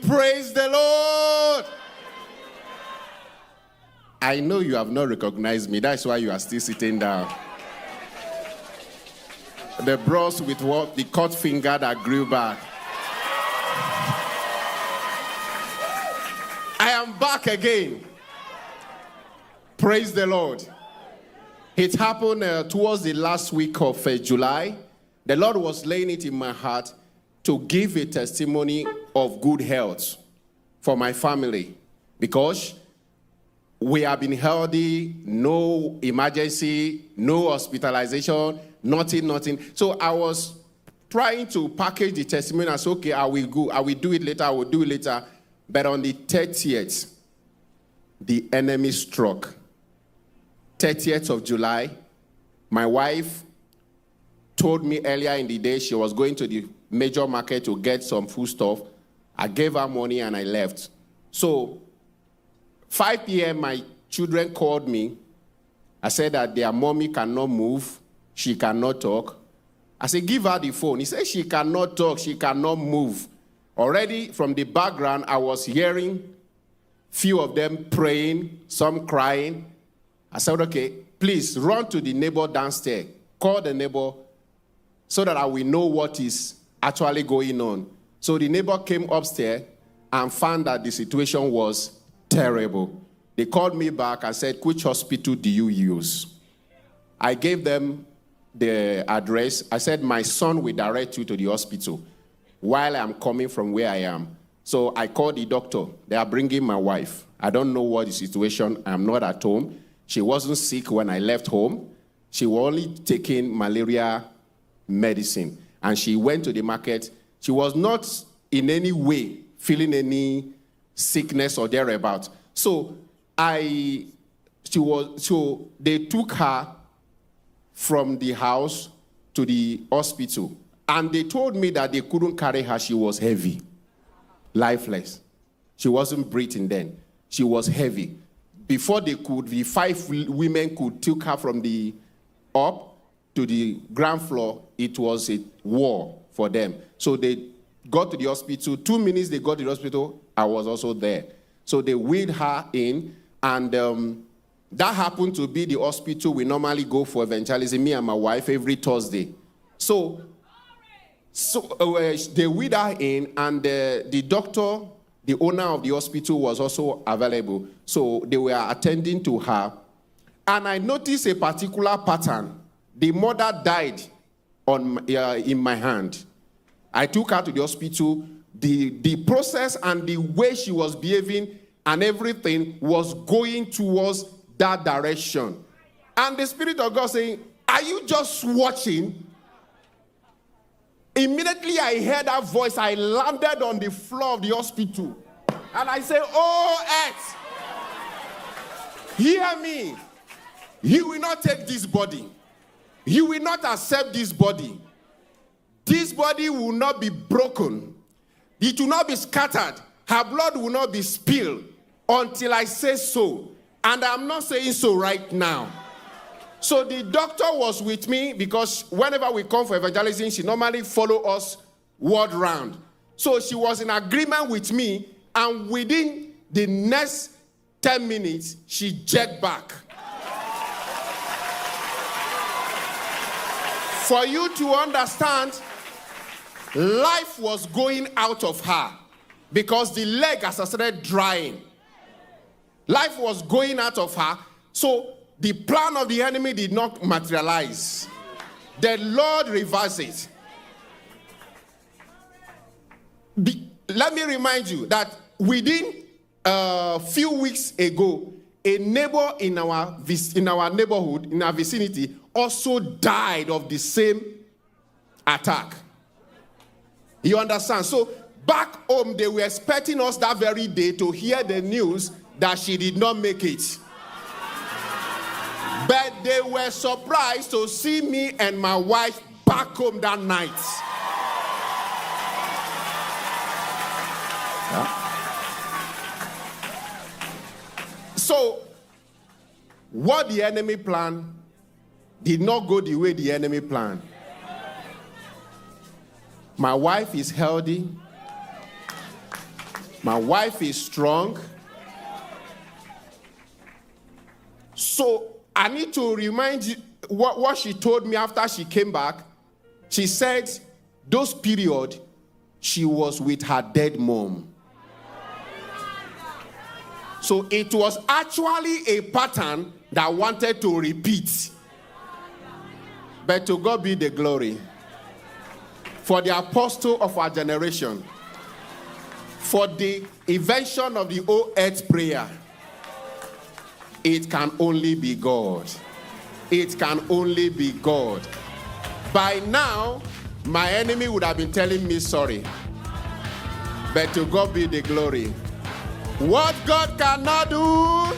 Praise the Lord. I know you have not recognized me. That's why you are still sitting down. The bros with what? The cut finger that grew back. I am back again. Praise the Lord. It happened towards the last week of July. The Lord was laying it in my heart to give a testimony of good health for my family, because we have been healthy, no emergency, no hospitalization, nothing. So I was trying to package the testimony as, okay, I will do it later. But on the 30th, the enemy struck. 30th of July, my wife told me earlier in the day she was going to the major market to get some food stuff. I gave her money and I left. So 5 p.m., my children called me. I said that their mommy cannot move. She cannot talk. I said, give her the phone. He said, she cannot talk. She cannot move. Already from the background, I was hearing few of them praying, some crying. I said, okay, please run to the neighbor downstairs. Call the neighbor so that I will know what is actually going on. So the neighbor came upstairs and found that the situation was terrible. They called me back and said, which hospital do you use? I gave them the address. I said, my son will direct you to the hospital while I'm coming from where I am. So I called the doctor. They are bringing my wife. I don't know what the situation. I'm not at home. She wasn't sick when I left home. She was only taking malaria medicine. And she went to the market. She was not in any way feeling any sickness or thereabout. So they took her from the house to the hospital. And they told me that they couldn't carry her. She was heavy, lifeless. She wasn't breathing then. She was heavy. Before the 5 women could take her from the up to the ground floor, it was a war for them. So they got to the hospital. 2 minutes they got to the hospital, I was also there. So they wheeled her in, and that happened to be the hospital we normally go for evangelism, me and my wife, every Thursday. So they wheeled her in, and the doctor, the owner of the hospital, was also available. So they were attending to her. And I noticed a particular pattern. The mother died in my hand. I took her to the hospital. The process and the way she was behaving and everything was going towards that direction. And the Spirit of God saying, are you just watching? Immediately I heard that voice. I landed on the floor of the hospital. And I said, oh, earth, hear me. You will not take this body. You will not accept this body. This body will not be broken. It will not be scattered. Her blood will not be spilled until I say so. And I'm not saying so right now. So the doctor was with me, because whenever we come for evangelism, she normally follow us word round. So she was in agreement with me, and within the next 10 minutes, she jerked back. For you to understand, life was going out of her because the leg has started drying. Life was going out of her, so the plan of the enemy did not materialize. The Lord reversed it. Let me remind you that within a few weeks ago, a neighbor in our neighborhood, in our vicinity, also died of the same attack. You understand? So back home, they were expecting us that very day to hear the news that she did not make it. But they were surprised to see me and my wife back home that night. So, what the enemy planned did not go the way the enemy planned. My wife is healthy. My wife is strong. So I need to remind you what she told me after she came back. She said those period she was with her dead mom. So it was actually a pattern that wanted to repeat. But to God be the glory. For the apostle of our generation, for the invention of the old earth prayer, it can only be God. It can only be God. By now, my enemy would have been telling me sorry. But to God be the glory. What God cannot do,